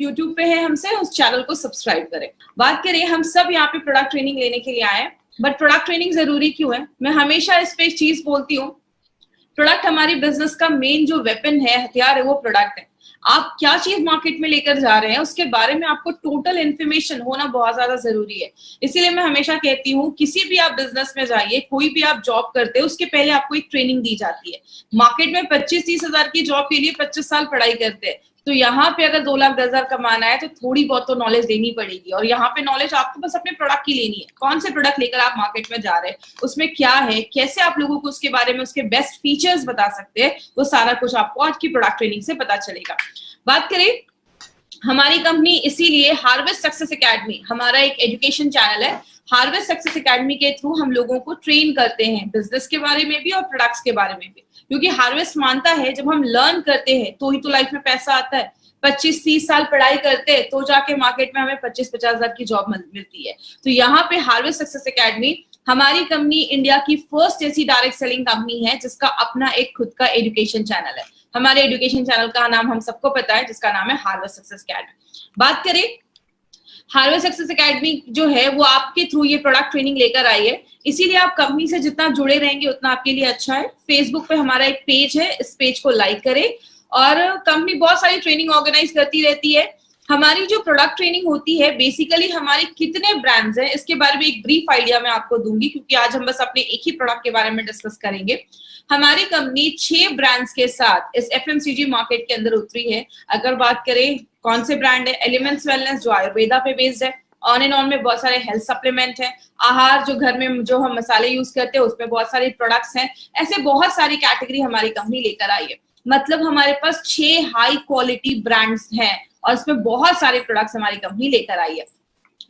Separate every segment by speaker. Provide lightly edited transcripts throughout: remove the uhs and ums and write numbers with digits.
Speaker 1: YouTube पे है हमसे, उस चैनल को सब्सक्राइब करें। बात करें, हम सब यहाँ पे प्रोडक्ट ट्रेनिंग लेने के लिए आए हैं, बट प्रोडक्ट ट्रेनिंग जरूरी क्यों है? मैं हमेशा इस पे चीज बोलती हूँ, प्रोडक्ट हमारी बिजनेस का मेन जो वेपन है, हथियार है, वो प्रोडक्ट है। आप क्या चीज मार्केट में लेकर जा रहे हैं उसके बारे में आपको टोटल इन्फॉर्मेशन होना बहुत ज्यादा जरूरी है। इसीलिए मैं हमेशा कहती हूँ, किसी भी आप बिजनेस में जाइए, कोई भी आप जॉब करते हैं, उसके पहले आपको एक ट्रेनिंग दी जाती है। मार्केट में 25-30 हजार की जॉब के लिए 25 साल पढ़ाई करते हैं, तो यहाँ पे अगर 2,10,000 कमाना है तो थोड़ी बहुत तो नॉलेज देनी पड़ेगी। और यहाँ पे नॉलेज आपको बस अपने प्रोडक्ट की लेनी है। कौन से प्रोडक्ट लेकर आप मार्केट में जा रहे हैं, उसमें क्या है, कैसे आप लोगों को उसके बारे में उसके बेस्ट फीचर्स बता सकते हैं, वो सारा कुछ आपको आज की प्रोडक्ट ट्रेनिंग से पता चलेगा। बात करें हमारी कंपनी, इसीलिए हार्वेस्ट सक्सेस एकेडमी हमारा एक एजुकेशन चैनल है। हार्वेस्ट सक्सेस एकेडमी के थ्रू हम लोगों को ट्रेन करते हैं बिजनेस के बारे में भी और प्रोडक्ट्स के बारे में भी, क्योंकि हार्वेस्ट मानता है जब हम लर्न करते हैं तो ही तो लाइफ में पैसा आता है। 25-30 साल पढ़ाई करते हैं तो जाके मार्केट में हमें 25-50 हजार की जॉब मिलती है। तो यहाँ पे हार्वेस्ट सक्सेस एकेडमी हमारी कंपनी इंडिया की फर्स्ट ऐसी डायरेक्ट सेलिंग कंपनी है जिसका अपना एक खुद का एजुकेशन चैनल है। हमारे एजुकेशन चैनल का नाम हम सबको पता है, जिसका नाम है हार्वेस्ट सक्सेस एकेडमी। बात करें, हार्वेस्ट सक्सेस एकेडमी जो है वो आपके थ्रू ये प्रोडक्ट ट्रेनिंग लेकर आई है, इसीलिए आप कंपनी से जितना जुड़े रहेंगे उतना आपके लिए अच्छा है। फेसबुक पे हमारा एक पेज है, इस पेज को लाइक करें। और कंपनी बहुत सारी ट्रेनिंग ऑर्गेनाइज करती रहती है। हमारी जो प्रोडक्ट ट्रेनिंग होती है, बेसिकली हमारे कितने ब्रांड्स हैं इसके बारे में एक ब्रीफ आइडिया मैं आपको दूंगी, क्योंकि आज हम बस अपने एक ही प्रोडक्ट के बारे में डिस्कस करेंगे। हमारी कंपनी 6 ब्रांड्स के साथ इस एफएमसीजी मार्केट के अंदर उतरी है। अगर बात करें कौन से ब्रांड है, एलिमेंट्स वेलनेस जो आयुर्वेदा पे बेस्ड है, ऑन एंड ऑन में बहुत सारे हेल्थ सप्लीमेंट है, आहार जो घर में जो हम मसाले यूज करते हैं उसमें बहुत सारे प्रोडक्ट्स हैं। ऐसे बहुत सारी कैटेगरी हमारी कंपनी लेकर आई है। मतलब हमारे पास 6 हाई क्वालिटी ब्रांड्स हैं और इसमें बहुत सारे प्रोडक्ट्स हमारी कंपनी लेकर आई है।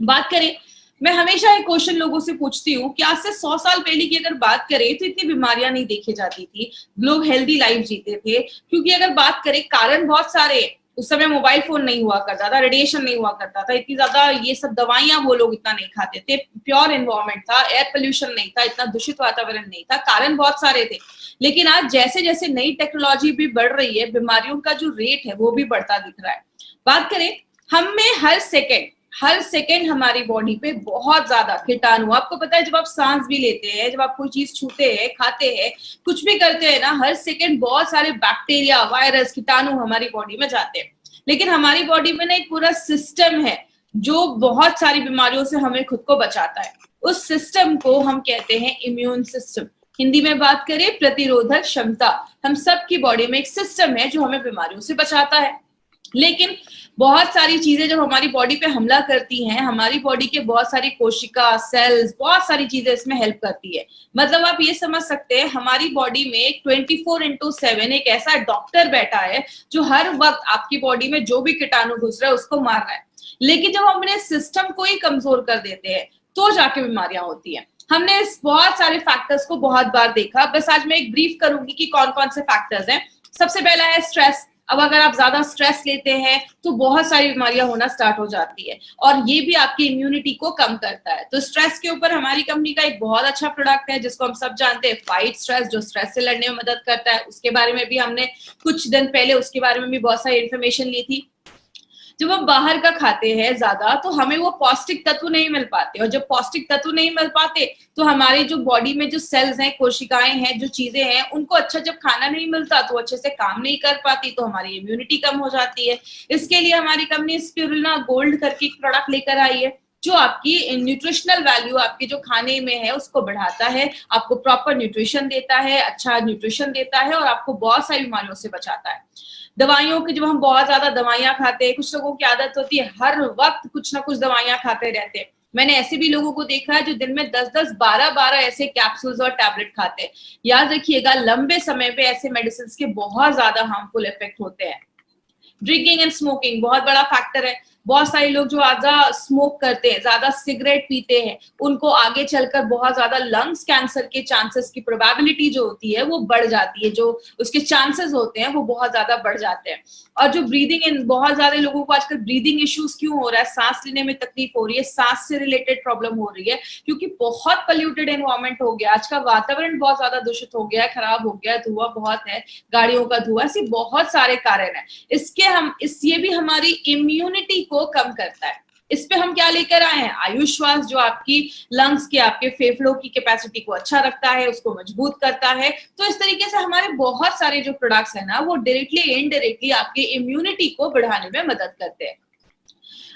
Speaker 1: बात करें, मैं हमेशा एक क्वेश्चन लोगों से पूछती हूँ कि आज से 100 साल पहले की अगर बात करें तो इतनी बीमारियां नहीं देखी जाती थी, लोग हेल्दी लाइफ जीते थे। क्योंकि अगर बात करें, कारण बहुत सारे, उस समय मोबाइल फोन नहीं हुआ करता था, रेडिएशन नहीं हुआ करता था, इतनी ज्यादा ये सब दवाइयां वो लोग इतना नहीं खाते थे, प्योर एनवायरमेंट था, एयर पोल्यूशन नहीं था, इतना दूषित वातावरण नहीं था, कारण बहुत सारे थे। लेकिन आज जैसे जैसे नई टेक्नोलॉजी भी बढ़ रही है, बीमारियों का जो रेट है वो भी बढ़ता दिख रहा है। बात करें, हमें हर सेकेंड हमारी बॉडी पे बहुत ज्यादा कीटाणु, आपको पता है जब आप सांस भी लेते हैं, जब आप कोई चीज छूते हैं, खाते हैं, कुछ भी करते हैं ना, हर सेकेंड बहुत सारे बैक्टीरिया, वायरस, कीटाणु हमारी बॉडी में जाते हैं। लेकिन हमारी बॉडी में ना एक पूरा सिस्टम है जो बहुत सारी बीमारियों से हमें खुद को बचाता है। उस सिस्टम को हम कहते हैं इम्यून सिस्टम। हिंदी में बात करें, प्रतिरोधक क्षमता। हम सब की बॉडी में एक सिस्टम है जो हमें बीमारियों से बचाता है। लेकिन बहुत सारी चीजें जब हमारी बॉडी पे हमला करती हैं, हमारी बॉडी के बहुत सारी कोशिका, सेल्स, बहुत सारी चीजें इसमें हेल्प करती है। मतलब आप ये समझ सकते हैं, हमारी बॉडी में 24/7 एक ऐसा डॉक्टर बैठा है जो हर वक्त आपकी बॉडी में जो भी कीटाणु घुस रहा है उसको मार रहा है। लेकिन जब हम अपने सिस्टम को ही कमजोर कर देते हैं तो जाके बीमारियां होती हैं। हमने इस बहुत सारे फैक्टर्स को बहुत बार देखा, बस आज मैं एक ब्रीफ करूंगी कि कौन कौन से फैक्टर्स हैं। सबसे पहला है स्ट्रेस। अब अगर आप ज्यादा स्ट्रेस लेते हैं तो बहुत सारी बीमारियां होना स्टार्ट हो जाती है, और ये भी आपकी इम्यूनिटी को कम करता है। तो स्ट्रेस के ऊपर हमारी कंपनी का एक बहुत अच्छा प्रोडक्ट है जिसको हम सब जानते हैं, फाइट स्ट्रेस, जो स्ट्रेस से लड़ने में मदद करता है। उसके बारे में भी हमने कुछ दिन पहले उसके बारे में भी बहुत सारी इन्फॉर्मेशन ली थी। जब हम बाहर का खाते हैं ज्यादा तो हमें वो पौष्टिक तत्व नहीं मिल पाते, और जब पौष्टिक तत्व नहीं मिल पाते तो हमारे जो बॉडी में जो सेल्स हैं, कोशिकाएं हैं, जो चीजें हैं, उनको अच्छा जब खाना नहीं मिलता तो अच्छे से काम नहीं कर पाती, तो हमारी इम्यूनिटी कम हो जाती है। इसके लिए हमारी कंपनी स्पिरुलिना गोल्ड करके एक प्रोडक्ट लेकर आई है जो आपकी न्यूट्रिशनल वैल्यू, आपके जो खाने में है उसको बढ़ाता है, आपको प्रॉपर न्यूट्रिशन देता है, अच्छा न्यूट्रिशन देता है, और आपको बहुत सारी बीमारियों से बचाता है। दवाइयों की, जब हम बहुत ज्यादा दवाइयां खाते हैं, कुछ लोगों की आदत होती है हर वक्त कुछ ना कुछ दवाइयां खाते रहते हैं। मैंने ऐसे भी लोगों को देखा है जो दिन में 10-10, 12-12 ऐसे कैप्सूल्स और टैबलेट खाते हैं। याद रखिएगा, लंबे समय पे ऐसे मेडिसिन के बहुत ज्यादा हार्मफुल इफेक्ट होते हैं। ड्रिंकिंग एंड स्मोकिंग बहुत बड़ा फैक्टर है। बहुत सारे लोग जो ज्यादा स्मोक करते हैं, ज्यादा सिगरेट पीते हैं, उनको आगे चलकर बहुत ज्यादा लंग्स कैंसर के चांसेस की प्रोबेबिलिटी जो होती है वो बढ़ जाती है, जो उसके चांसेस होते हैं वो बहुत ज्यादा बढ़ जाते हैं। और जो ब्रीदिंग इन, बहुत ज्यादा लोगों को आजकल ब्रीदिंग इश्यूज क्यों हो रहा है, सांस लेने में तकलीफ हो रही है, सांस से रिलेटेड प्रॉब्लम हो रही है, क्योंकि बहुत पोल्यूटेड एनवायरमेंट हो गया, आज का वातावरण बहुत ज्यादा दूषित हो गया है, खराब हो गया है, धुआं बहुत है, गाड़ियों का धुआं, ऐसे बहुत सारे कारण है। ये भी हमारी इम्यूनिटी को कम करता है। इस पे हम क्या लेकर आए हैं, आयुष श्वास, जो आपकी लंग्स के, आपके फेफड़ों की कैपेसिटी को अच्छा रखता है, उसको मजबूत करता है। तो इस तरीके से हमारे बहुत सारे जो प्रोडक्ट्स है ना, वो डायरेक्टली इनडायरेक्टली आपके इम्यूनिटी को बढ़ाने में मदद करते हैं।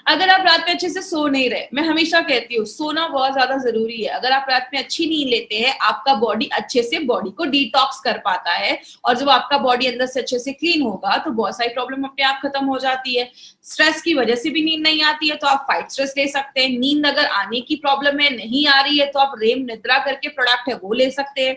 Speaker 1: अगर आप रात में अच्छे से सो नहीं रहे, मैं हमेशा कहती हूँ सोना बहुत ज्यादा जरूरी है। अगर आप रात में अच्छी नींद लेते हैं, आपका बॉडी अच्छे से बॉडी को डिटॉक्स कर पाता है, और जब आपका बॉडी अंदर से अच्छे से क्लीन होगा तो बहुत सारी प्रॉब्लम अपने आप खत्म हो जाती है। स्ट्रेस की वजह से भी नींद नहीं आती है तो आप फाइट स्ट्रेस ले सकते हैं। नींद अगर आने की प्रॉब्लम है, नहीं आ रही है, तो आप रेम निद्रा करके प्रोडक्ट है वो ले सकते हैं।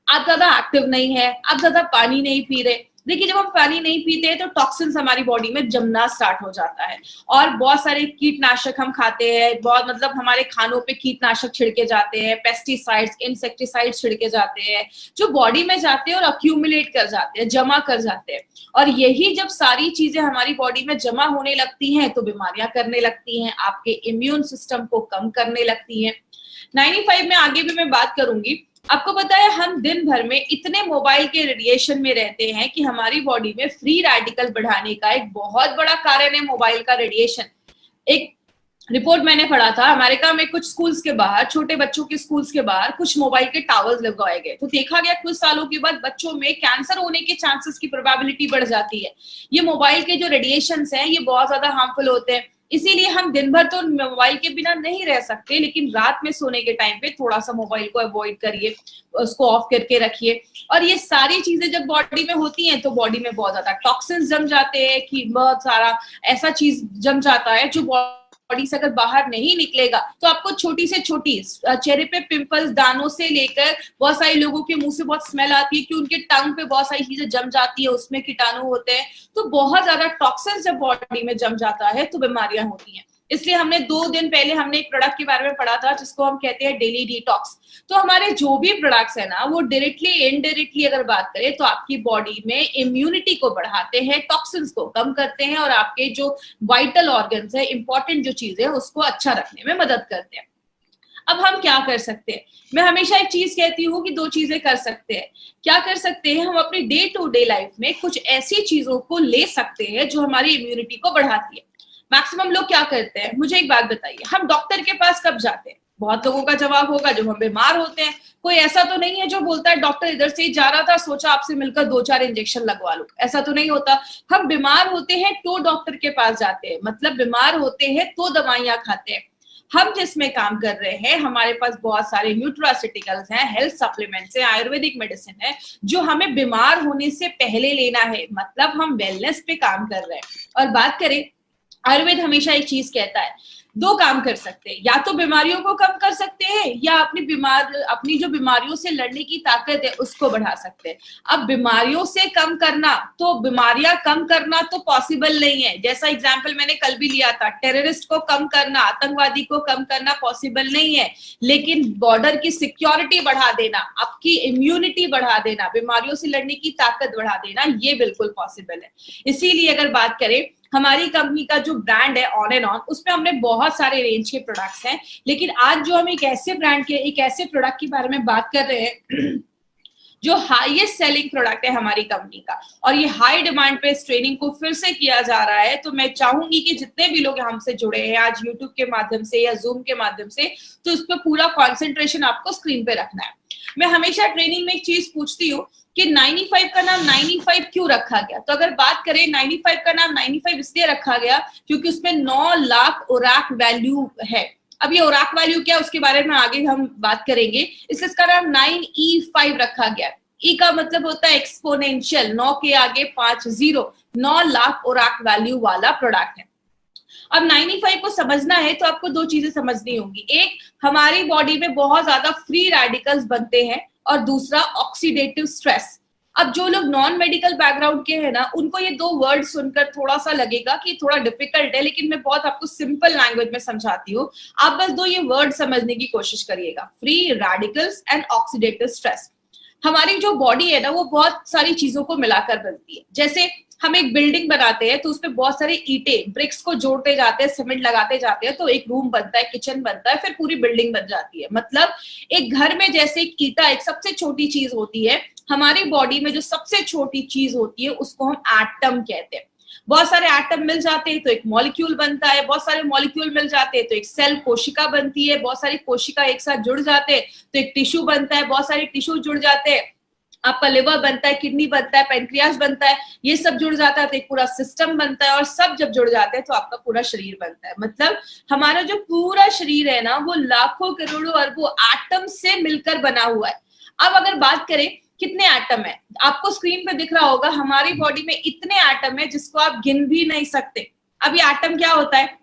Speaker 1: आप ज्यादा एक्टिव नहीं है, आप ज्यादा पानी नहीं पी रहे, देखिए जब हम पानी नहीं पीते हैं तो टॉक्सिन्स हमारी बॉडी में जमना स्टार्ट हो जाता है, और बहुत सारे कीटनाशक हम खाते हैं, बहुत मतलब हमारे खानों पे कीटनाशक छिड़के जाते हैं, पेस्टिसाइड्स, इंसेक्टिसाइड्स छिड़के जाते हैं, जो बॉडी में जाते हैं और अक्यूमुलेट कर जाते हैं, जमा कर जाते हैं। और यही जब सारी चीजें हमारी बॉडी में जमा होने लगती हैं तो बीमारियां करने लगती हैं, आपके इम्यून सिस्टम को कम करने लगती हैं। 95 में आगे भी मैं बात करूंगी। आपको पता है हम दिन भर में इतने मोबाइल के रेडिएशन में रहते हैं कि हमारी बॉडी में फ्री रेडिकल बढ़ाने का एक बहुत बड़ा कारण है मोबाइल का रेडिएशन। एक रिपोर्ट मैंने पढ़ा था, अमेरिका में कुछ स्कूल्स के बाहर, छोटे बच्चों के स्कूल्स के बाहर कुछ मोबाइल के टावर्स लगवाए गए, तो देखा गया कुछ सालों के बाद बच्चों में कैंसर होने के चांसेस की प्रोबेबिलिटी बढ़ जाती है। ये मोबाइल के जो रेडिएशंस हैं ये बहुत ज्यादा हार्मफुल होते हैं, इसीलिए हम दिन भर तो मोबाइल के बिना नहीं रह सकते, लेकिन रात में सोने के टाइम पे थोड़ा सा मोबाइल को अवॉइड करिए, उसको ऑफ करके रखिए। और ये सारी चीजें जब बॉडी में होती हैं तो बॉडी में बहुत ज्यादा टॉक्सिन्स जम जाते हैं, कि बहुत सारा ऐसा चीज जम जाता है जो बॉडी से अगर बाहर नहीं निकलेगा तो आपको छोटी से छोटी चेहरे पे पिंपल्स, दानों से लेकर बहुत सारे लोगों के मुंह से बहुत स्मेल आती है कि उनके टंग पे बहुत सारी चीजें जम जाती है, उसमें कीटाणु होते हैं। तो बहुत ज्यादा टॉक्सिन्स जब बॉडी में जम जाता है तो बीमारियां होती हैं। इसलिए हमने 2 दिन पहले हमने एक प्रोडक्ट के बारे में पढ़ा था जिसको हम कहते हैं डेली डिटॉक्स। तो हमारे जो भी प्रोडक्ट्स है ना, वो डायरेक्टली इनडायरेक्टली अगर बात करें तो आपकी बॉडी में इम्यूनिटी को बढ़ाते हैं, टॉक्सिन्स को कम करते हैं, और आपके जो वाइटल ऑर्गन्स है, इंपॉर्टेंट जो चीजें है, उसको अच्छा रखने में मदद करते हैं। अब हम क्या कर सकते हैं, मैं हमेशा एक चीज कहती हूँ कि 2 चीजें कर सकते हैं। क्या कर सकते हैं, हम अपनी डे टू डे लाइफ में कुछ ऐसी चीजों को ले सकते हैं जो हमारी इम्यूनिटी को बढ़ाती है। मैक्सिमम लोग क्या करते हैं, मुझे एक बात बताइए, हम डॉक्टर के पास कब जाते हैं? बहुत लोगों का जवाब होगा जब हम बीमार होते हैं। कोई ऐसा तो नहीं है जो बोलता है डॉक्टर इधर से ही जा रहा था, सोचा आपसे मिलकर 2-4 इंजेक्शन लगवा लो, ऐसा तो नहीं होता। हम बीमार होते हैं तो डॉक्टर के पास जाते हैं, मतलब बीमार होते हैं तो दवाइयां खाते हैं। हम जिसमें काम कर रहे हैं, हमारे पास बहुत सारे न्यूट्रास्यूटिकल्स हैं, हेल्थ सप्लीमेंट्स हैं, आयुर्वेदिक मेडिसिन है, जो हमें बीमार होने से पहले लेना है, मतलब हम वेलनेस पे काम कर रहे हैं। और बात करें, आयुर्वेद हमेशा एक चीज कहता है, 2 काम कर सकते हैं, या तो बीमारियों को कम कर सकते हैं या अपनी जो बीमारियों से लड़ने की ताकत है उसको बढ़ा सकते हैं। अब बीमारियों से कम करना, तो बीमारियां कम करना तो पॉसिबल नहीं है। जैसा एग्जांपल मैंने कल भी लिया था, टेररिस्ट को कम करना, आतंकवादी को कम करना पॉसिबल नहीं है, लेकिन बॉर्डर की सिक्योरिटी बढ़ा देना, आपकी इम्यूनिटी बढ़ा देना, बीमारियों से लड़ने की ताकत बढ़ा देना, ये बिल्कुल पॉसिबल है। इसीलिए अगर बात करें, हमारी कंपनी का जो ब्रांड है ऑन एंड ऑन, उसमें हमने बहुत सारे रेंज के प्रोडक्ट्स हैं, लेकिन आज जो हम एक ऐसे ब्रांड के, एक ऐसे प्रोडक्ट के बारे में बात कर रहे हैं जो हाईएस्ट सेलिंग प्रोडक्ट है हमारी कंपनी का, और ये हाई डिमांड पे इस ट्रेनिंग को फिर से किया जा रहा है। तो मैं चाहूंगी कि जितने भी लोग हमसे जुड़े हैं आज यूट्यूब के माध्यम से या जूम के माध्यम से, तो इस पर पूरा कॉन्सेंट्रेशन आपको स्क्रीन पे रखना है। मैं हमेशा ट्रेनिंग में एक चीज पूछती हूँ कि 95 का नाम 95 क्यों रखा गया? तो अगर बात करें, 95 का नाम 95 इसलिए रखा गया क्योंकि उसमें 9 लाख ओराक वैल्यू है। अब ये ओराक वैल्यू क्या है उसके बारे में आगे हम बात करेंगे, इसलिए इसका नाम 9E5 रखा गया। ई का मतलब होता है एक्सपोनेंशियल, 9 के आगे 5 0, 9 लाख ओराक वैल्यू वाला प्रोडक्ट है। अब 95 को समझना है तो आपको 2 चीजें समझनी होंगी, एक हमारी बॉडी में बहुत ज्यादा फ्री रेडिकल्स बनते हैं, और दूसरा ऑक्सीडेटिव स्ट्रेस। अब जो लोग नॉन मेडिकल बैकग्राउंड के हैं ना, उनको ये दो वर्ड सुनकर थोड़ा सा लगेगा कि थोड़ा डिफिकल्ट है, लेकिन मैं बहुत आपको सिंपल लैंग्वेज में समझाती हूँ। आप बस दो ये वर्ड समझने की कोशिश करिएगा, free radicals and oxidative stress. हमारी जो बॉडी है ना, वो बहुत सारी चीजों को मिलाकर बनती है। जैसे हम एक बिल्डिंग बनाते हैं तो उसमें बहुत सारे ईंटे ब्रिक्स को जोड़ते जाते हैं, सीमेंट लगाते जाते हैं, तो एक रूम बनता है, किचन बनता है, फिर पूरी बिल्डिंग बन जाती है। मतलब एक घर में जैसे एक ईंटा एक सबसे छोटी चीज होती है, हमारी बॉडी में जो सबसे छोटी चीज होती है उसको हम एटम कहते हैं। बहुत सारे एटम मिल जाते हैं तो एक मॉलिक्यूल बनता है, बहुत सारे मॉलिक्यूल मिल जाते हैं तो एक सेल कोशिका बनती है, बहुत सारी कोशिका एक साथ जुड़ जाते हैं तो एक टिश्यू बनता है, बहुत सारे टिश्यू जुड़ जाते हैं, आपका लिवर बनता है, किडनी बनता है, पेनक्रियास बनता है, ये सब जुड़ जाता है तो एक पूरा सिस्टम बनता है, और सब जब जुड़ जाते हैं तो आपका पूरा शरीर बनता है। मतलब हमारा जो पूरा शरीर है ना, वो लाखों करोड़ों अरबों एटम से मिलकर बना हुआ है। अब अगर बात करें कितने एटम है, आपको स्क्रीन पे दिख रहा होगा हमारी बॉडी में इतने एटम है जिसको आप गिन भी नहीं सकते। अब ये एटम क्या होता है?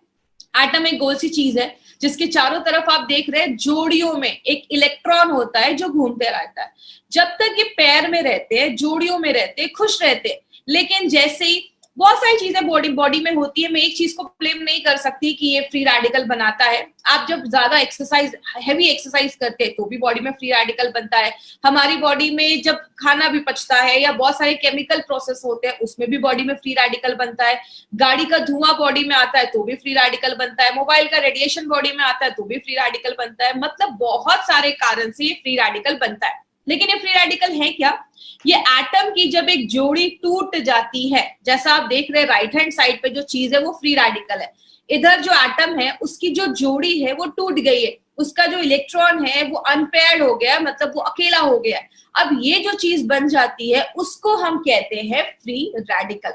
Speaker 1: एटम एक गोल सी चीज है जिसके चारों तरफ आप देख रहे हैं जोड़ियों में एक इलेक्ट्रॉन होता है जो घूमते रहता है। जब तक ये पैर में रहते हैं, जोड़ियों में रहते हैं, खुश रहते हैं, लेकिन जैसे ही बहुत सारी चीजें बॉडी में होती है, मैं एक चीज को ब्लेम नहीं कर सकती कि ये फ्री रेडिकल बनाता है। आप जब ज्यादा एक्सरसाइज, हैवी एक्सरसाइज करते हैं तो भी बॉडी में फ्री रेडिकल बनता है। हमारी बॉडी में जब खाना भी पचता है या बहुत सारे केमिकल प्रोसेस होते हैं उसमें भी बॉडी में फ्री रेडिकल बनता है। गाड़ी का धुआं बॉडी में आता है तो भी फ्री रेडिकल बनता है। मोबाइल का रेडिएशन बॉडी में आता है तो भी फ्री रेडिकल बनता है। मतलब बहुत सारे कारण से ये फ्री रेडिकल बनता है। लेकिन ये फ्री रेडिकल है क्या? ये एटम की जब एक जोड़ी टूट जाती है, जैसा आप देख रहे हैं राइट हैंड साइड पे जो चीज है वो फ्री रेडिकल है। इधर जो एटम है उसकी जो जोड़ी है वो टूट गई है, उसका जो इलेक्ट्रॉन है वो अनपेयर्ड हो गया, मतलब वो अकेला हो गया। अब ये जो चीज बन जाती है उसको हम कहते हैं फ्री रेडिकल।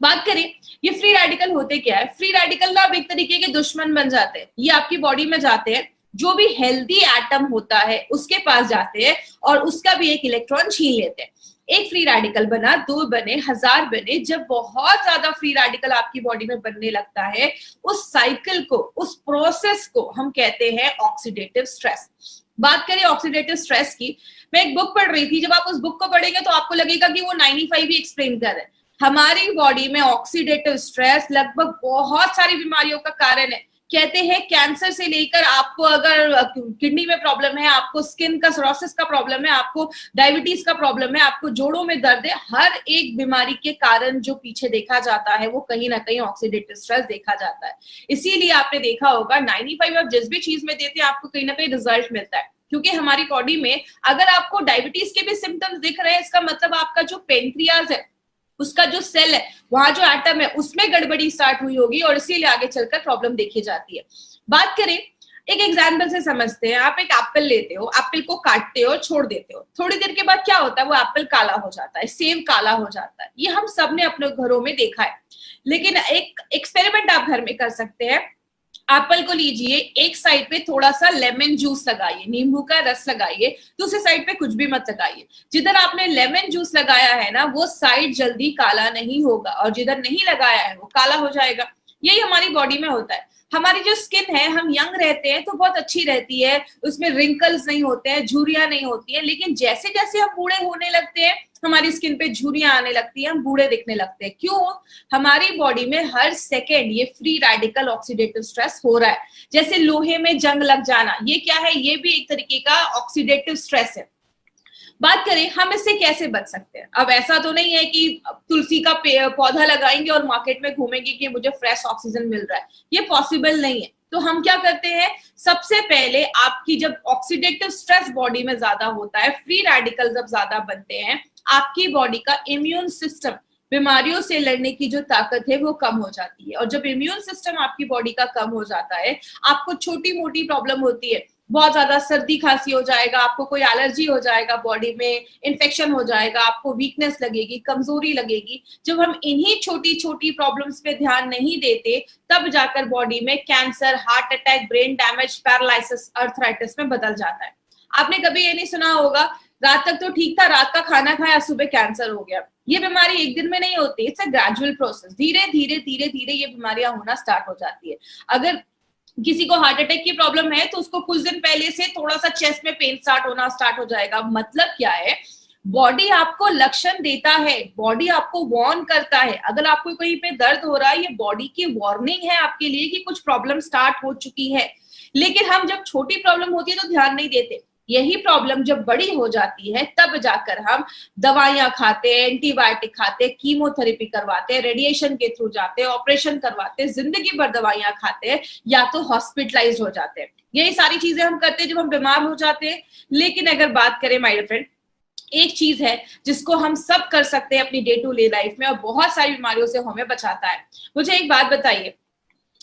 Speaker 1: बात करें ये फ्री रेडिकल होते क्या है? फ्री रेडिकल ना अब एक तरीके के दुश्मन बन जाते हैं। ये आपकी बॉडी में जाते हैं, जो भी हेल्दी एटम होता है उसके पास जाते हैं और उसका भी एक इलेक्ट्रॉन छीन लेते हैं। एक फ्री रेडिकल बना, दो बने, हजार बने। जब बहुत ज्यादा फ्री रेडिकल आपकी बॉडी में बनने लगता है, उस साइकिल को, उस प्रोसेस को हम कहते हैं ऑक्सीडेटिव स्ट्रेस। बात करें ऑक्सीडेटिव स्ट्रेस की, मैं एक बुक पढ़ रही थी। जब आप उस बुक को पढ़ेंगे तो आपको लगेगा कि वो 95 ही एक्सप्लेन कर रहे हैं। हमारी बॉडी में ऑक्सीडेटिव स्ट्रेस लगभग बहुत सारी बीमारियों का कारण है। कहते हैं कैंसर से लेकर, आपको अगर किडनी में प्रॉब्लम है, आपको स्किन का सोरोसिस का प्रॉब्लम है, आपको डायबिटीज का प्रॉब्लम है, आपको जोड़ों में दर्द है, हर एक बीमारी के कारण जो पीछे देखा जाता है वो कहीं ना कहीं ऑक्सीडेटिव स्ट्रेस देखा जाता है। इसीलिए आपने देखा होगा 95 आप जिस भी चीज में देते हैं आपको कहीं ना कहीं रिजल्ट मिलता है। क्योंकि हमारी बॉडी में अगर आपको डायबिटीज के भी सिम्टम्स दिख रहे हैं, इसका मतलब आपका जो पेनक्रियाज है, उसका जो सेल है, वहां जो एटम है उसमें गड़बड़ी स्टार्ट हुई होगी और इसीलिए आगे चलकर प्रॉब्लम देखी जाती है। बात करें, एक एग्जाम्पल से समझते हैं। आप एक एप्पल लेते हो, एप्पल को काटते हो और छोड़ देते हो, थोड़ी देर के बाद क्या होता है? वो एप्पल काला हो जाता है, सेब काला हो जाता है। ये हम सब ने अपने घरों में देखा है। लेकिन एक एक्सपेरिमेंट आप घर में कर सकते हैं। एप्पल को लीजिए, एक साइड पे थोड़ा सा लेमन जूस लगाइए, नींबू का रस लगाइए, दूसरे साइड पे कुछ भी मत लगाइए। जिधर आपने लेमन जूस लगाया है ना, वो साइड जल्दी काला नहीं होगा, और जिधर नहीं लगाया है वो काला हो जाएगा। यही हमारी बॉडी में होता है। हमारी जो स्किन है, हम यंग रहते हैं तो बहुत अच्छी रहती है, उसमें रिंकल्स नहीं होते हैं, झुर्रियां नहीं होती हैं। लेकिन जैसे जैसे हम बूढ़े होने लगते हैं, हमारी स्किन पे झुर्रियां आने लगती है, हम बूढ़े दिखने लगते हैं। क्यों? हमारी बॉडी में हर सेकेंड ये फ्री रेडिकल ऑक्सीडेटिव स्ट्रेस हो रहा है। जैसे लोहे में जंग लग जाना, ये क्या है? ये भी एक तरीके का ऑक्सीडेटिव स्ट्रेस है। बात करें हम इससे कैसे बच सकते हैं। अब ऐसा तो नहीं है कि तुलसी का पौधा लगाएंगे और मार्केट में घूमेंगे कि मुझे फ्रेश ऑक्सीजन मिल रहा है, ये पॉसिबल नहीं है। तो हम क्या करते हैं? सबसे पहले आपकी जब ऑक्सीडेटिव स्ट्रेस बॉडी में ज्यादा होता है, फ्री रेडिकल जब ज्यादा बनते हैं, आपकी बॉडी का इम्यून सिस्टम, बीमारियों से लड़ने की जो ताकत है वो कम हो जाती है। और जब इम्यून सिस्टम आपकी बॉडी का कम हो जाता है, आपको छोटी मोटी प्रॉब्लम होती है, बहुत ज्यादा सर्दी खांसी हो जाएगा, आपको कोई एलर्जी हो जाएगा, बॉडी में इन्फेक्शन हो जाएगा, आपको वीकनेस लगेगी, कमजोरी लगेगी। जब हम इन्हीं छोटी छोटी प्रॉब्लम्स पे ध्यान नहीं देते, तब जाकर बॉडी में cancer, heart attack, brain damage, paralysis, arthritis में बदल जाता है। आपने कभी ये नहीं सुना होगा, रात तक तो ठीक था, रात का खाना खाया, सुबह कैंसर हो गया। ये बीमारी एक दिन में नहीं होती, इट्स अ ग्रेजुअल प्रोसेस। धीरे धीरे धीरे धीरे ये बीमारियां होना स्टार्ट हो जाती है। अगर किसी को हार्ट अटैक की प्रॉब्लम है तो उसको कुछ दिन पहले से थोड़ा सा चेस्ट में पेन स्टार्ट हो जाएगा। मतलब क्या है? बॉडी आपको लक्षण देता है, बॉडी आपको वार्न करता है। अगर आपको कहीं पे दर्द हो रहा है, ये बॉडी की वार्निंग है आपके लिए कि कुछ प्रॉब्लम स्टार्ट हो चुकी है। लेकिन हम जब छोटी प्रॉब्लम होती है तो ध्यान नहीं देते, यही प्रॉब्लम जब बड़ी हो जाती है तब जाकर हम दवाइयां खाते हैं, एंटीबायोटिक खाते हैं, कीमोथेरेपी करवाते हैं, रेडिएशन के थ्रू जाते हैं, ऑपरेशन करवाते हैं, जिंदगी भर दवाइयां खाते हैं, या तो हॉस्पिटलाइज हो जाते हैं। यही सारी चीजें हम करते हैं जब हम बीमार हो जाते हैं। लेकिन अगर बात करें माय डियर फ्रेंड, एक चीज है जिसको हम सब कर सकते हैं अपनी डे टू डे लाइफ में और बहुत सारी बीमारियों से हमें बचाता है। मुझे एक बात बताइए,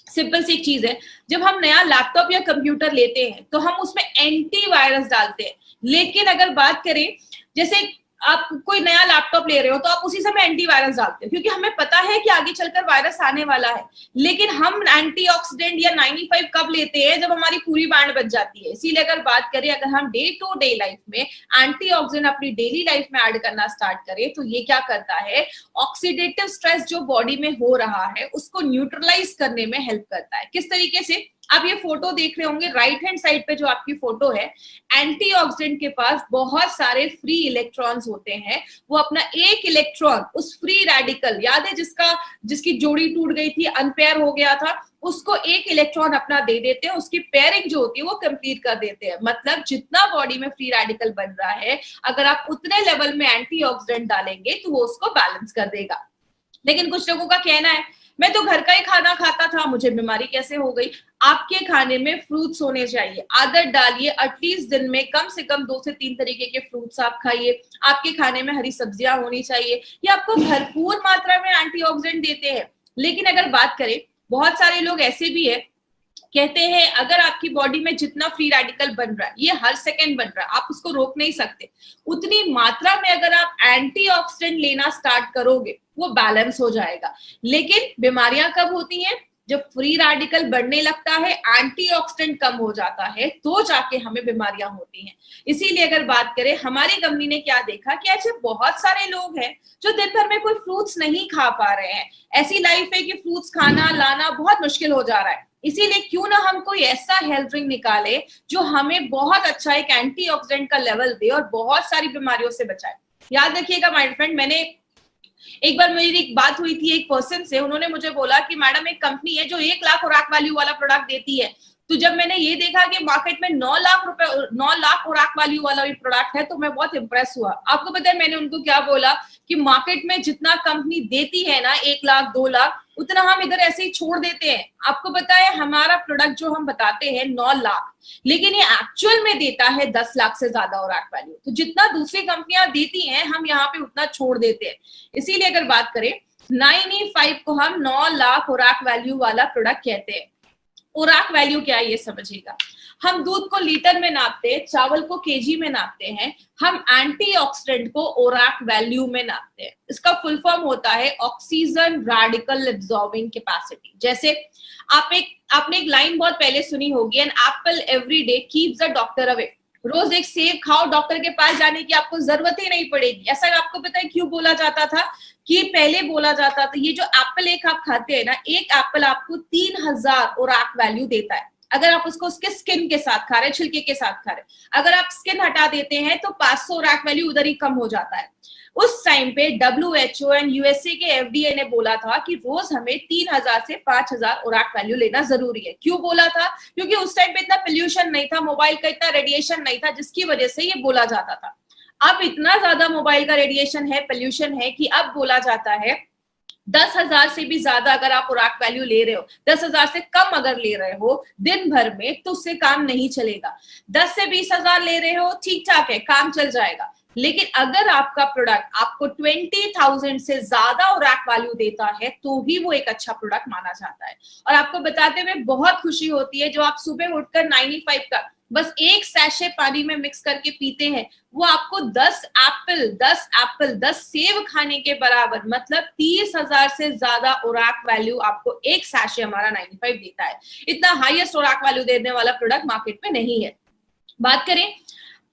Speaker 1: सिंपल सी एक चीज है, जब हम नया लैपटॉप या कंप्यूटर लेते हैं तो हम उसमें एंटीवायरस डालते हैं। लेकिन अगर बात करें, जैसे आप कोई नया लैपटॉप ले रहे हो तो आप उसी समय एंटीवायरस डालते हो, क्योंकि हमें पता है कि आगे चलकर वायरस आने वाला है। लेकिन हम एंटीऑक्सीडेंट या 95 कब लेते हैं, जब हमारी पूरी बैंड बच जाती है। इसीलिए अगर बात करें, अगर हम डे टू डे लाइफ में एंटीऑक्सीडेंट अपनी डेली लाइफ में ऐड करना स्टार्ट करें तो ये क्या करता है, ऑक्सीडेटिव स्ट्रेस जो बॉडी में हो रहा है उसको न्यूट्रलाइज करने में हेल्प करता है। किस तरीके से, आप ये फोटो देख रहे होंगे, राइट हैंड साइड पे जो आपकी फोटो है, एंटीऑक्सीडेंट के पास बहुत सारे फ्री इलेक्ट्रॉन्स होते हैं। वो अपना एक इलेक्ट्रॉन उस फ्री रेडिकल, याद है जिसकी जोड़ी टूट गई थी, अनपेयर हो गया था, उसको एक इलेक्ट्रॉन अपना दे देते हैं, उसकी पेयरिंग जो होती है वो कंप्लीट कर देते हैं। मतलब जितना बॉडी में फ्री रेडिकल बन रहा है, अगर आप उतने लेवल में एंटीऑक्सीडेंट डालेंगे तो वो उसको बैलेंस कर देगा। लेकिन कुछ लोगों का कहना है, मैं तो घर का ही खाना खाता था, मुझे बीमारी कैसे हो गई। आपके खाने में फ्रूट्स होने चाहिए, आदत डालिए, एटलीस्ट दिन में कम से कम 2 से 3 तरीके के फ्रूट्स आप खाइए। आपके खाने में हरी सब्जियां होनी चाहिए, ये आपको भरपूर मात्रा में एंटीऑक्सीडेंट देते हैं। लेकिन अगर बात करें, बहुत सारे लोग ऐसे भी है, कहते हैं अगर आपकी बॉडी में जितना फ्री रेडिकल बन रहा है, ये हर सेकंड बन रहा है, आप उसको रोक नहीं सकते, उतनी मात्रा में अगर आप एंटीऑक्सीडेंट लेना स्टार्ट करोगे वो बैलेंस हो जाएगा। लेकिन बीमारियां कब होती हैं, जब फ्री रेडिकल बढ़ने लगता है, एंटीऑक्सीडेंट कम हो जाता है, तो जाके हमें बीमारियां होती हैं। इसीलिए अगर बात करें, हमारी कंपनी ने क्या देखा कि ऐसे बहुत सारे लोग हैं जो दिन भर में कोई फ्रूट्स नहीं खा पा रहे हैं। ऐसी लाइफ है कि फ्रूट्स खाना लाना बहुत मुश्किल हो जा रहा है। इसीलिए क्यों ना हम कोई ऐसा हेल्थ ड्रिंक निकाले जो हमें बहुत अच्छा एक एंटीऑक्सीडेंट का लेवल दे और बहुत सारी बीमारियों से बचाए। याद रखिएगा माय फ्रेंड, मैंने एक बार मेरी एक बात हुई थी एक पर्सन से, उन्होंने मुझे बोला कि मैडम एक कंपनी है जो 1 लाख खुराक वैल्यू वाला प्रोडक्ट देती है। तो जब मैंने ये देखा कि मार्केट में 9 लाख खुराक वैल्यू वाला भी प्रोडक्ट है तो मैं बहुत इंप्रेस हुआ। आपको पता है मैंने उनको क्या बोला कि मार्केट में जितना कंपनी देती है ना 1 लाख 2 लाख, उतना हम इधर ऐसे ही छोड़ देते हैं। आपको पता है हमारा प्रोडक्ट जो हम बताते हैं 9 लाख, लेकिन ये एक्चुअल में देता है 10 लाख से ज्यादा खुराक वैल्यू। तो जितना दूसरी कंपनियां देती हैं हम यहाँ पे उतना छोड़ देते हैं। इसीलिए अगर बात करें, 95 को हम 9 लाख खुराक वैल्यू वाला प्रोडक्ट कहते हैं। खुराक वैल्यू क्या है ये समझिएगा। हम दूध को लीटर में नापते हैं, चावल को केजी में नापते हैं, हम एंटीऑक्सीडेंट को ओराक वैल्यू में नापते हैं। इसका फुल फॉर्म होता है ऑक्सीजन रेडिकल एब्जॉर्बिंग कैपेसिटी। जैसे आपने एक लाइन बहुत पहले सुनी होगी, an apple every day keeps the doctor away. रोज एक सेब खाओ, डॉक्टर के पास जाने की आपको जरूरत ही नहीं पड़ेगी। ऐसा आपको पता है क्यों बोला जाता था? कि पहले बोला जाता था ये जो एप्पल एक आप खाते हैं ना, एक एप्पल आपको 3000 ओराक वैल्यू देता है। अगर आप उसको उसके स्किन के साथ खा रहे हैं, छिलके के साथ खा रहे हैं, अगर आप स्किन हटा देते हैं तो 500 ओराक वैल्यू उधर ही कम हो जाता है। उस टाइम पे WHO एंड यूएसए के FDA ने बोला था कि रोज हमें 3000 से 5000 ओराक वैल्यू लेना जरूरी है। क्यों बोला था? क्योंकि उस टाइम पे इतना पोल्यूशन नहीं था, मोबाइल का इतना रेडिएशन नहीं था, जिसकी वजह से ये बोला जाता था। अब इतना ज्यादा मोबाइल का रेडिएशन है, पोल्यूशन है, कि अब बोला जाता है 10,000 से भी ज्यादा अगर आप खुराक वैल्यू ले रहे हो, 10,000 से कम अगर ले रहे हो दिन भर में, तो उससे काम नहीं चलेगा। 10 से 20,000 ले रहे हो, ठीक ठाक है, काम चल जाएगा। लेकिन अगर आपका प्रोडक्ट आपको 20,000 से ज्यादा खुराक वैल्यू देता है तो ही वो एक अच्छा प्रोडक्ट माना जाता है। और आपको बताते हुए बहुत खुशी होती है, जो आप सुबह उठकर 95 का बस एक सैशे पानी में मिक्स करके पीते हैं, वो आपको 10 सेब खाने के बराबर, मतलब 30,000 से ज्यादा खुराक वैल्यू आपको एक सैशे हमारा 95 देता है। इतना हाईएस्ट खुराक वैल्यू देने वाला प्रोडक्ट मार्केट में नहीं है। बात करें,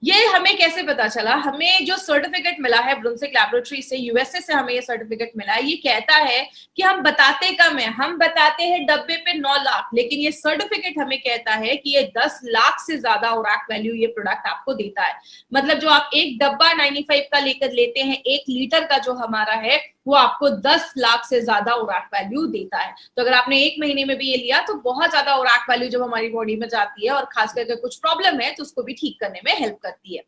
Speaker 1: ये हमें कैसे पता चला? हमें जो सर्टिफिकेट मिला है ब्रुंसविक लैबोरेटरी से, यूएसए से हमें ये सर्टिफिकेट मिला है, ये कहता है कि हम बताते कम है, हम बताते हैं डब्बे पे 9 लाख, लेकिन ये सर्टिफिकेट हमें कहता है कि ये 10 लाख से ज्यादा ओरैक वैल्यू ये प्रोडक्ट आपको देता है। मतलब जो आप एक डब्बा 95 का लेकर लेते हैं, 1 लीटर का जो हमारा है, वो आपको 10 लाख से ज्यादा ओरैक वैल्यू देता है। तो अगर आपने 1 महीने में भी ये लिया तो बहुत ज्यादा ओरैक वैल्यू जब हमारी बॉडी में जाती है और खास करके कुछ प्रॉब्लम है तो उसको भी ठीक करने में हेल्प करती है।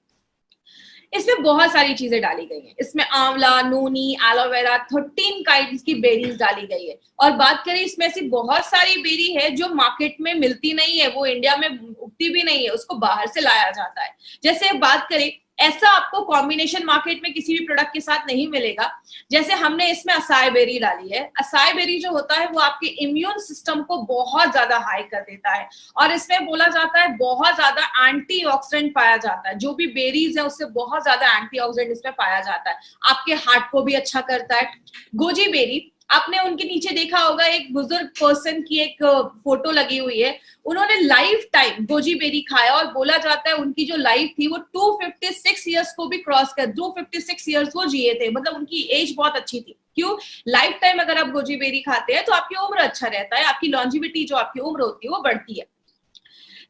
Speaker 1: इसमें बहुत सारी चीजें डाली गई हैं। इसमें आंवला, नोनी, एलोवेरा, 13 काइंड्स की बेरीज डाली गई है। और बात करें, इसमें ऐसी बहुत सारी बेरी है जो मार्केट में मिलती नहीं है, वो इंडिया में उगती भी नहीं है, उसको बाहर से लाया जाता है। जैसे बात करें, ऐसा आपको कॉम्बिनेशन मार्केट में किसी भी प्रोडक्ट के साथ नहीं मिलेगा। जैसे हमने इसमें असाई बेरी डाली है। असाई बेरी जो होता है वो आपके इम्यून सिस्टम को बहुत ज्यादा हाई कर देता है, और इसमें बोला जाता है बहुत ज्यादा एंटीऑक्सीडेंट पाया जाता है। जो भी बेरीज है उससे बहुत ज्यादा एंटीऑक्सीडेंट इसमें पाया जाता है, आपके हार्ट को भी अच्छा करता है। गोजी बेरी, आपने उनके नीचे देखा होगा एक बुजुर्ग पर्सन की एक फोटो लगी हुई है, उन्होंने लाइफ टाइम गोजी बेरी खाया और बोला जाता है उनकी जो लाइफ थी वो 256 ईयर्स को भी क्रॉस कर 256 ईयर्स वो जिए थे। मतलब उनकी एज बहुत अच्छी थी। क्यों? लाइफ टाइम अगर आप गोजी बेरी खाते हैं तो आपकी उम्र अच्छा रहता है, आपकी लॉन्जिविटी जो आपकी उम्र होती है वो बढ़ती है।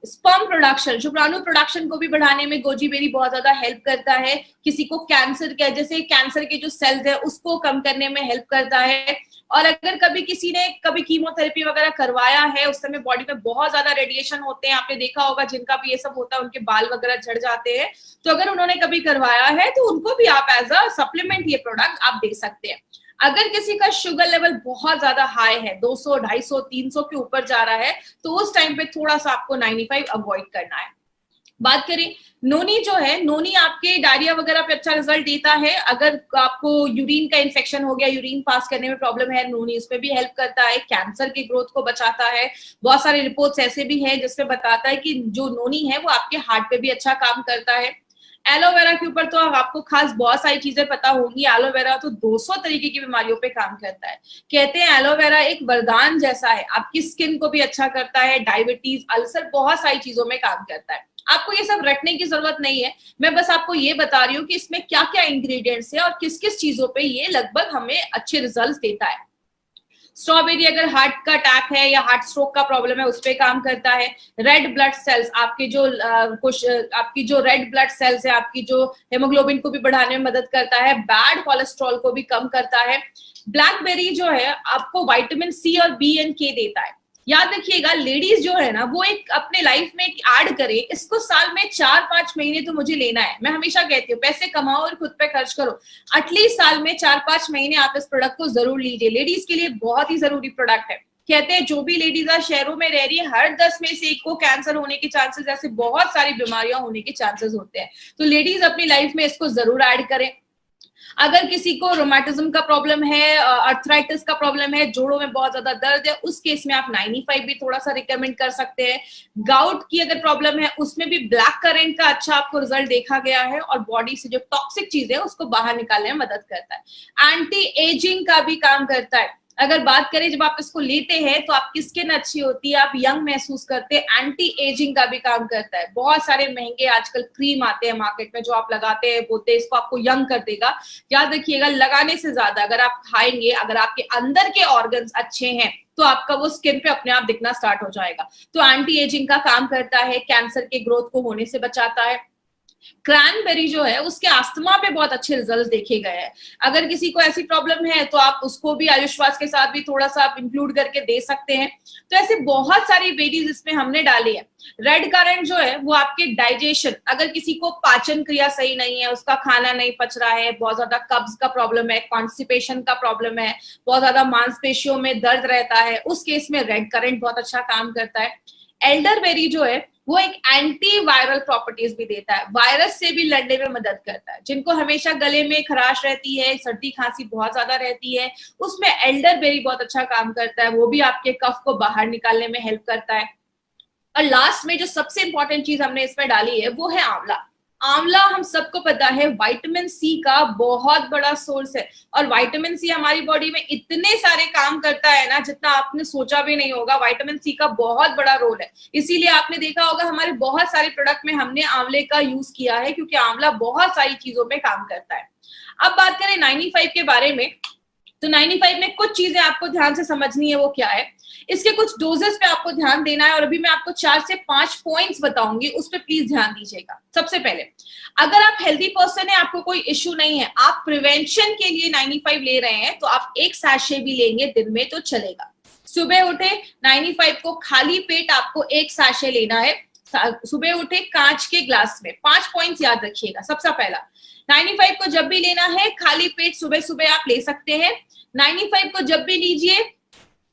Speaker 1: स्पर्म प्रोडक्शन, शुक्राणु प्रोडक्शन को भी बढ़ाने में गोजी बेरी बहुत ज्यादा हेल्प करता है। किसी को कैंसर के, जैसे कैंसर के जो सेल्स है उसको कम करने में हेल्प करता है। और अगर कभी किसी ने कभी कीमोथेरेपी वगैरह करवाया है, उस समय बॉडी में बहुत ज्यादा रेडिएशन होते हैं, आपने देखा होगा जिनका भी ये सब होता है उनके बाल वगैरह झड़ जाते हैं, तो अगर उन्होंने कभी करवाया है तो उनको भी आप एज अ सप्लीमेंट ये प्रोडक्ट आप दे सकते हैं। अगर किसी का शुगर लेवल बहुत ज्यादा हाई है, 200, 250, 300 के ऊपर जा रहा है, तो उस टाइम पे थोड़ा सा आपको 95 अवॉइड करना है। बात करें, नोनी जो है, नोनी आपके डायरिया वगैरह पे अच्छा रिजल्ट देता है। अगर आपको यूरिन का इन्फेक्शन हो गया, यूरिन पास करने में प्रॉब्लम है, नोनी उसमें भी हेल्प करता है। कैंसर की ग्रोथ को बचाता है। बहुत सारे रिपोर्ट्स ऐसे भी हैं जिसमें बताता है कि जो नोनी है वो आपके हार्ट पे भी अच्छा काम करता है। एलोवेरा के ऊपर तो आपको खास बहुत सारी चीजें पता होंगी। एलोवेरा तो 200 तरीके की बीमारियों पे काम करता है। कहते हैं एलोवेरा एक वरदान जैसा है, आपकी स्किन को भी अच्छा करता है, डायबिटीज, अल्सर, बहुत सारी चीजों में काम करता है। आपको ये सब रटने की जरूरत नहीं है, मैं बस आपको ये बता रही हूँ कि इसमें क्या क्या इंग्रेडिएंट्स है और किस किस चीजों पे ये लगभग हमें अच्छे रिजल्ट देता है। स्ट्रॉबेरी अगर हार्ट का अटैक है या हार्ट स्ट्रोक का प्रॉब्लम है उस पे काम करता है। रेड ब्लड सेल्स, आपके जो आपकी जो रेड ब्लड सेल्स है, आपकी जो हेमोग्लोबिन को भी बढ़ाने में मदद करता है। बैड कोलेस्ट्रॉल को भी कम करता है। ब्लैकबेरी जो है आपको विटामिन सी और बी एंड के देता है। याद रखिएगा, लेडीज जो है ना वो एक अपने लाइफ में एक ऐड करे, इसको साल में 4-5 महीने तो मुझे लेना है। मैं हमेशा कहती हूँ पैसे कमाओ और खुद पे खर्च करो, एटलीस्ट साल में 4-5 महीने आप इस प्रोडक्ट को जरूर लीजिए। लेडीज के लिए बहुत ही जरूरी प्रोडक्ट है। कहते हैं जो भी लेडीज आज शहरों में रह रही है, हर 10 में से एक को कैंसर होने के चांसेस, ऐसे बहुत सारी बीमारियां होने के चांसेस होते हैं। तो लेडीज अपनी लाइफ में इसको जरूर ऐड करें। अगर किसी को रोमेटिज्म का प्रॉब्लम है, अर्थराइटिस का प्रॉब्लम है, जोड़ों में बहुत ज्यादा दर्द है, उस केस में आप 95 भी थोड़ा सा रिकमेंड कर सकते हैं। गाउट की अगर प्रॉब्लम है उसमें भी ब्लैक करेंट का अच्छा आपको रिजल्ट देखा गया है और बॉडी से जो टॉक्सिक चीज है उसको बाहर निकालने में मदद करता है। एंटी एजिंग का भी काम करता है। अगर बात करें जब आप इसको लेते हैं तो आपकी स्किन अच्छी होती है, आप यंग महसूस करते हैं। एंटी एजिंग का भी काम करता है। बहुत सारे महंगे आजकल क्रीम आते हैं मार्केट में जो आप लगाते हैं, बोलते हैं इसको आपको यंग कर देगा। याद रखिएगा, लगाने से ज्यादा अगर आप खाएंगे, अगर आपके अंदर के ऑर्गन्स अच्छे हैं तो आपका वो स्किन पे अपने आप दिखना स्टार्ट हो जाएगा। तो एंटी एजिंग का काम करता है, कैंसर के ग्रोथ को होने से बचाता है। क्रैनबेरी जो है उसके अस्थमा पे बहुत अच्छे रिजल्ट्स देखे गए हैं। अगर किसी को ऐसी प्रॉब्लम है तो आप उसको भी आयुष्वास के साथ भी थोड़ा सा आप इंक्लूड करके दे सकते हैं। तो ऐसे बहुत सारी बेरीज इसमें हमने डाली है। रेड करंट जो है वो आपके डाइजेशन, अगर किसी को पाचन क्रिया सही नहीं है, उसका खाना नहीं पच रहा है, बहुत ज्यादा कब्ज का प्रॉब्लम है, कॉन्स्टिपेशन का प्रॉब्लम है, बहुत ज्यादा मांसपेशियों में दर्द रहता है, उस केस में रेड करंट बहुत अच्छा काम करता है। एल्डरबेरी जो है वो एक एंटी वायरल प्रॉपर्टीज भी देता है, वायरस से भी लड़ने में मदद करता है। जिनको हमेशा गले में खराश रहती है, सर्दी खांसी बहुत ज्यादा रहती है, उसमें एल्डरबेरी बहुत अच्छा काम करता है, वो भी आपके कफ को बाहर निकालने में हेल्प करता है। और लास्ट में जो सबसे इंपॉर्टेंट चीज हमने इसमें डाली है वो है आंवला। आंवला हम सबको पता है विटामिन सी का बहुत बड़ा सोर्स है, और विटामिन सी हमारी बॉडी में इतने सारे काम करता है ना जितना आपने सोचा भी नहीं होगा। विटामिन सी का बहुत बड़ा रोल है, इसीलिए आपने देखा होगा हमारे बहुत सारे प्रोडक्ट में हमने आंवले का यूज किया है, क्योंकि आंवला बहुत सारी चीजों में काम करता है। अब बात करें 95 के बारे में, तो 95 में कुछ चीजें आपको ध्यान से समझनी है। वो क्या है, इसके कुछ डोजेस पे आपको ध्यान देना है, और अभी मैं आपको 4 से 5 पॉइंट्स बताऊंगी, उस पर प्लीज ध्यान दीजिएगा। सबसे पहले, अगर आप हेल्दी पर्सन है, आपको कोई इश्यू नहीं है, आप प्रिवेंशन के लिए 95 ले रहे हैं, तो आप एक सैशे भी लेंगे दिन में तो चलेगा। सुबह उठे 95 को खाली पेट आपको एक सैशे लेना है। सुबह उठे कांच के ग्लास में। 5 पॉइंट्स याद रखिएगा। सबसे पहला, 95 को जब भी लेना है खाली पेट सुबह सुबह आप ले सकते हैं। 95 को जब भी लीजिए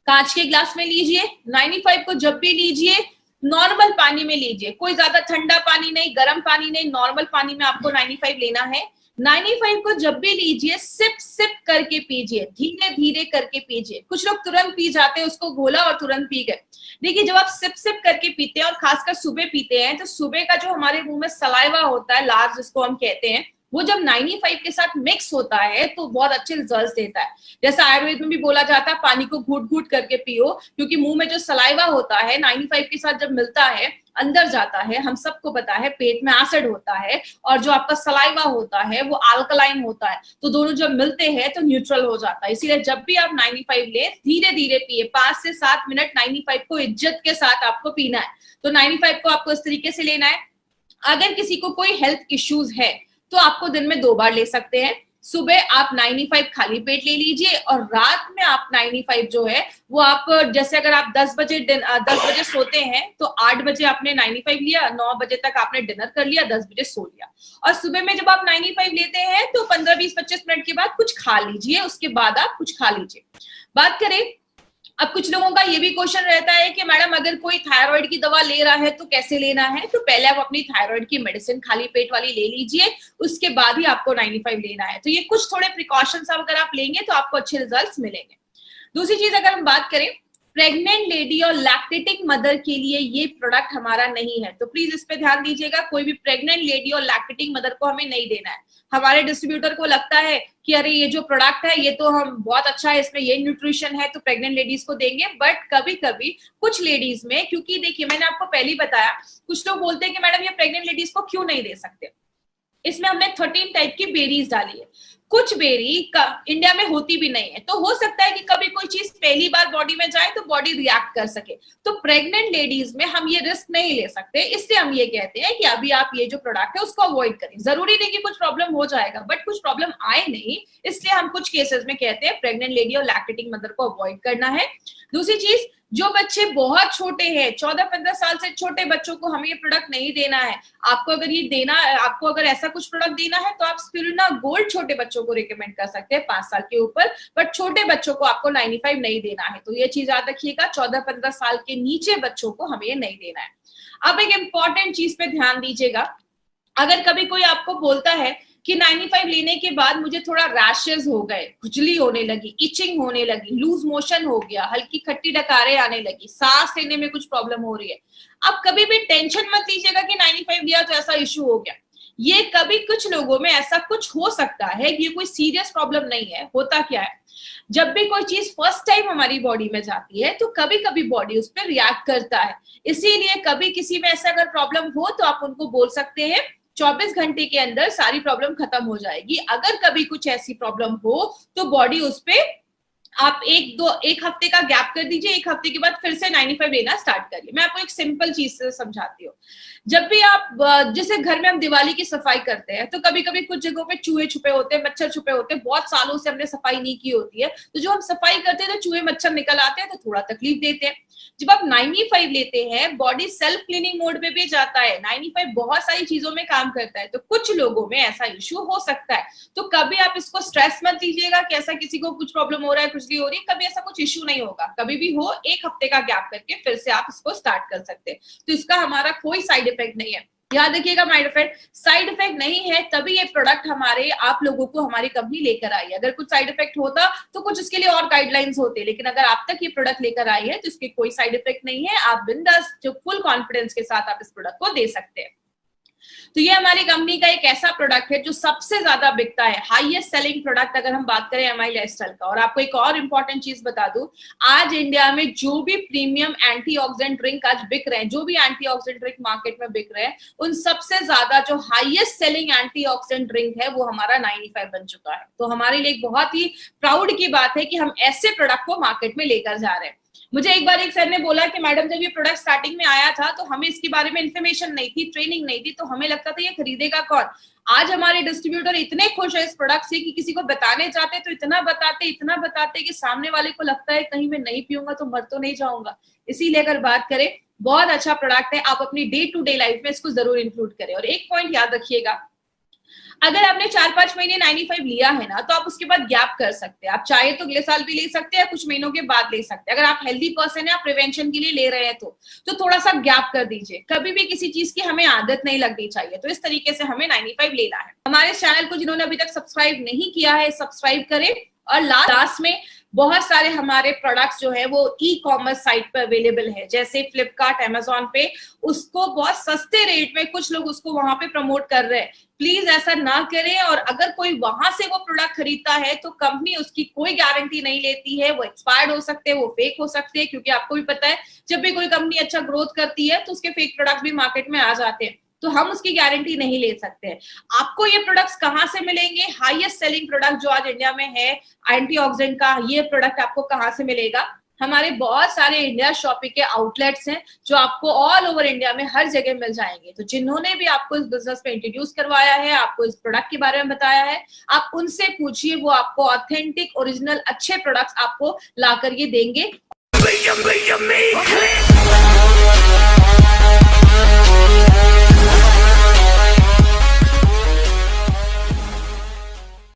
Speaker 1: कांच के ग्लास में लीजिए। 95 को जब भी लीजिए नॉर्मल पानी में लीजिए, कोई ज्यादा ठंडा पानी नहीं, गर्म पानी नहीं, नॉर्मल पानी में आपको 95 लेना है। 95 को जब भी लीजिए सिप सिप करके पीजिए, धीरे धीरे करके पीजिए। कुछ लोग तुरंत पी जाते हैं, उसको घोला और तुरंत पी गए। देखिए, जब आप सिप सिप करके पीते हैं और खासकर सुबह पीते हैं, तो सुबह का जो हमारे मुंह में सलाइवा होता है, लार जिसको हम कहते हैं, वो जब 95 के साथ मिक्स होता है तो बहुत अच्छे रिजल्ट्स देता है। जैसा आयुर्वेद में भी बोला जाता है पानी को घूट घूट करके पियो, क्योंकि मुंह में जो सलाइवा होता है 95 के साथ जब मिलता है अंदर जाता है। हम सबको पता है पेट में एसिड होता है, और जो आपका सलाइवा होता है वो अल्कलाइन होता है, तो दोनों जब मिलते हैं तो न्यूट्रल हो जाता है। इसीलिए जब भी आप 95 ले, धीरे धीरे पिए। 5 से 7 मिनट 95 को इज्जत के साथ आपको पीना है। तो 95 को आपको इस तरीके से लेना है। अगर किसी को कोई हेल्थ इश्यूज है तो आपको दिन में 2 बार ले सकते हैं। सुबह आप 95 खाली पेट ले लीजिए, और रात में आप 95 जो है वो आप, जैसे अगर आप 10 बजे सोते हैं तो 8 बजे आपने 95 लिया, 9 बजे तक आपने डिनर कर लिया, 10 बजे सो लिया। और सुबह में जब आप 95 लेते हैं तो 15, 20, 25 मिनट के बाद कुछ खा लीजिए, उसके बाद आप कुछ खा लीजिए। बात करें, अब कुछ लोगों का ये भी क्वेश्चन रहता है कि मैडम अगर कोई थायराइड की दवा ले रहा है तो कैसे लेना है। तो पहले आप अपनी थायराइड की मेडिसिन खाली पेट वाली ले लीजिए, उसके बाद ही आपको 95 लेना है। तो ये कुछ थोड़े प्रिकॉशंस अगर आप लेंगे तो आपको अच्छे रिजल्ट्स मिलेंगे। दूसरी चीज, अगर हम बात करें, प्रेग्नेंट लेडी और लैक्टेटिंग मदर के लिए ये प्रोडक्ट हमारा नहीं है, तो प्लीज इस पे ध्यान दीजिएगा। कोई भी प्रेग्नेंट लेडी और लैक्टेटिंग मदर को हमें नहीं देना है। हमारे डिस्ट्रीब्यूटर को लगता है कि अरे ये जो प्रोडक्ट है ये तो हम बहुत अच्छा है, इसमें ये न्यूट्रिशन है, तो प्रेग्नेंट लेडीज को देंगे। बट कभी कभी कुछ लेडीज में, क्योंकि देखिए मैंने आपको पहले ही बताया, कुछ लोग बोलते हैं कि मैडम ये प्रेग्नेंट लेडीज को क्यों नहीं दे सकते। इसमें हमने 13 टाइप की बेरीज डाली है। कुछ बेरी इंडिया में होती भी नहीं है, तो हो सकता है कि कभी कोई चीज पहली बार बॉडी में जाए तो बॉडी रिएक्ट कर सके। तो प्रेग्नेंट लेडीज में हम ये रिस्क नहीं ले सकते, इसलिए हम ये कहते हैं कि अभी आप ये जो प्रोडक्ट है उसको अवॉइड करें। जरूरी नहीं कि कुछ प्रॉब्लम हो जाएगा, बट कुछ प्रॉब्लम आए नहीं, इसलिए हम कुछ केसेस में कहते हैं प्रेग्नेंट लेडी और लैक्टेटिंग मदर को अवॉइड करना है। दूसरी चीज, जो बच्चे बहुत छोटे हैं, 14-15 साल से छोटे बच्चों को हमें ये प्रोडक्ट नहीं देना है। आपको अगर ये देना, आपको अगर ऐसा कुछ प्रोडक्ट देना है तो आप स्पिरुलिना गोल्ड छोटे बच्चों को रिकमेंड कर सकते हैं 5 साल के ऊपर, बट छोटे बच्चों को आपको 95 नहीं देना है। तो ये चीज याद रखिएगा, 14-15 साल के नीचे बच्चों को हमें ये नहीं देना है। अब एक इंपॉर्टेंट चीज पे ध्यान दीजिएगा। अगर कभी कोई आपको बोलता है कि 95 लेने के बाद मुझे थोड़ा रैशेस हो गए, खुजली होने लगी, इचिंग होने लगी, लूज मोशन हो गया, हल्की खट्टी डकारें आने लगी, सांस लेने में कुछ प्रॉब्लम हो रही है, अब कभी भी टेंशन मत लीजिएगा कि 95 लिया तो ऐसा इश्यू हो गया। ये कभी कुछ लोगों में ऐसा कुछ हो सकता है, ये कोई सीरियस प्रॉब्लम नहीं है। होता क्या है, जब भी कोई चीज फर्स्ट टाइम हमारी बॉडी में जाती है तो कभी कभी बॉडी उस पर रिएक्ट करता है। इसीलिए कभी किसी में ऐसा अगर प्रॉब्लम हो तो आप उनको बोल सकते हैं 24 घंटे के अंदर सारी प्रॉब्लम खत्म हो जाएगी। अगर कभी कुछ ऐसी प्रॉब्लम हो तो बॉडी उस पे, आप एक हफ्ते का गैप कर दीजिए, एक हफ्ते के बाद फिर से 95 लेना स्टार्ट करिए। मैं आपको एक सिंपल चीज से समझाती हूँ। जब भी आप, जैसे घर में हम दिवाली की सफाई करते हैं तो कभी कभी कुछ जगहों पे चूहे छुपे होते हैं, मच्छर छुपे होते हैं, बहुत सालों से हमने सफाई नहीं की होती है, तो जो हम सफाई करते हैं तो चूहे मच्छर निकल आते हैं, तो थोड़ा तकलीफ देते हैं। जब आप 95 लेते हैं, बॉडी सेल्फ क्लीनिंग मोड में भी जाता है। 95 बहुत सारी चीजों में काम करता है, तो कुछ लोगों में ऐसा इश्यू हो सकता है। तो कभी आप इसको स्ट्रेस मत लीजिएगा कि ऐसा किसी को कुछ प्रॉब्लम हो रहा है, खुजली हो रही है, कभी ऐसा कुछ इश्यू नहीं होगा। कभी भी हो, एक हफ्ते का गैप करके फिर से आप इसको स्टार्ट कर सकते हैं। तो इसका हमारा कोई साइड इफेक्ट नहीं है। याद रखिएगा, साइड इफेक्ट नहीं है, तभी ये प्रोडक्ट हमारे आप लोगों को हमारी कंपनी लेकर आई है। अगर कुछ साइड इफेक्ट होता तो कुछ इसके लिए और गाइडलाइंस होते, लेकिन अगर आप तक ये प्रोडक्ट लेकर आई है तो इसके कोई साइड इफेक्ट नहीं है। आप बिंदास, जो फुल कॉन्फिडेंस के साथ आप इस प्रोडक्ट को दे सकते हैं। तो ये हमारी कंपनी का एक ऐसा प्रोडक्ट है जो सबसे ज्यादा बिकता है, हाईएस्ट सेलिंग प्रोडक्ट अगर हम बात करें एमआई लाइफस्टाइल का। और आपको एक और इंपॉर्टेंट चीज बता दूं, आज इंडिया में जो भी प्रीमियम एंटीऑक्सीडेंट ड्रिंक आज बिक रहे हैं, जो भी एंटीऑक्सीडेंट ड्रिंक मार्केट में बिक रहे हैं, उन सबसे ज्यादा जो हाईएस्ट सेलिंग एंटीऑक्सीडेंट ड्रिंक है वो हमारा 95 बन चुका है। तो हमारे लिए एक बहुत ही प्राउड की बात है कि हम ऐसे प्रोडक्ट को मार्केट में लेकर जा रहे हैं। मुझे एक बार एक सर ने बोला कि मैडम जब ये प्रोडक्ट स्टार्टिंग में आया था तो हमें इसके बारे में इन्फॉर्मेशन नहीं थी, ट्रेनिंग नहीं थी, तो हमें लगता था ये खरीदेगा कौन। आज हमारे डिस्ट्रीब्यूटर इतने खुश है इस प्रोडक्ट से कि किसी को बताने जाते तो इतना बताते कि सामने वाले को लगता है कहीं मैं नहीं पीऊंगा तो मर तो नहीं जाऊंगा। इसीलिए अगर बात करें, बहुत अच्छा प्रोडक्ट है, आप अपनी डे टू डे लाइफ में इसको जरूर इंक्लूड करें। और एक पॉइंट याद रखिएगा, अगर आपने 4-5 महीने 95 लिया है ना, तो आप उसके बाद गैप कर सकते हैं। आप चाहे तो अगले साल भी ले सकते हैं, कुछ महीनों के बाद ले सकते हैं। अगर आप हेल्दी पर्सन है, आप प्रिवेंशन के लिए ले रहे हैं तो थोड़ा सा गैप कर दीजिए। कभी भी किसी चीज की हमें आदत नहीं लगनी चाहिए। तो इस तरीके से हमें 95 लेना है। हमारे चैनल को जिन्होंने अभी तक सब्सक्राइब नहीं किया है, सब्सक्राइब करें। और लास्ट में बहुत सारे हमारे प्रोडक्ट्स जो है वो ई कॉमर्स साइट पे अवेलेबल है, जैसे फ्लिपकार्ट, अमेजोन पे, उसको बहुत सस्ते रेट में कुछ लोग उसको वहां पे प्रमोट कर रहे हैं। प्लीज ऐसा ना करें। और अगर कोई वहां से वो प्रोडक्ट खरीदता है तो कंपनी उसकी कोई गारंटी नहीं लेती है। वो एक्सपायर्ड हो सकते हैं, वो फेक हो सकते हैं, क्योंकि आपको भी पता है जब भी कोई कंपनी अच्छा ग्रोथ करती है तो उसके फेक प्रोडक्ट्स भी मार्केट में आ जाते हैं। तो हम उसकी गारंटी नहीं ले सकते हैं। आपको ये प्रोडक्ट्स कहाँ से मिलेंगे? हाईएस्ट सेलिंग प्रोडक्ट जो आज इंडिया में है एंटीऑक्सीडेंट का, ये प्रोडक्ट आपको कहाँ से मिलेगा? हमारे बहुत सारे इंडिया शॉपिंग के आउटलेट्स हैं जो आपको ऑल ओवर इंडिया में हर जगह मिल जाएंगे। तो जिन्होंने भी आपको इस बिजनेस पे इंट्रोड्यूस करवाया है, आपको इस प्रोडक्ट के बारे में बताया है, आप उनसे पूछिए, वो आपको ऑथेंटिक ओरिजिनल अच्छे प्रोडक्ट्स आपको लाकर ये देंगे।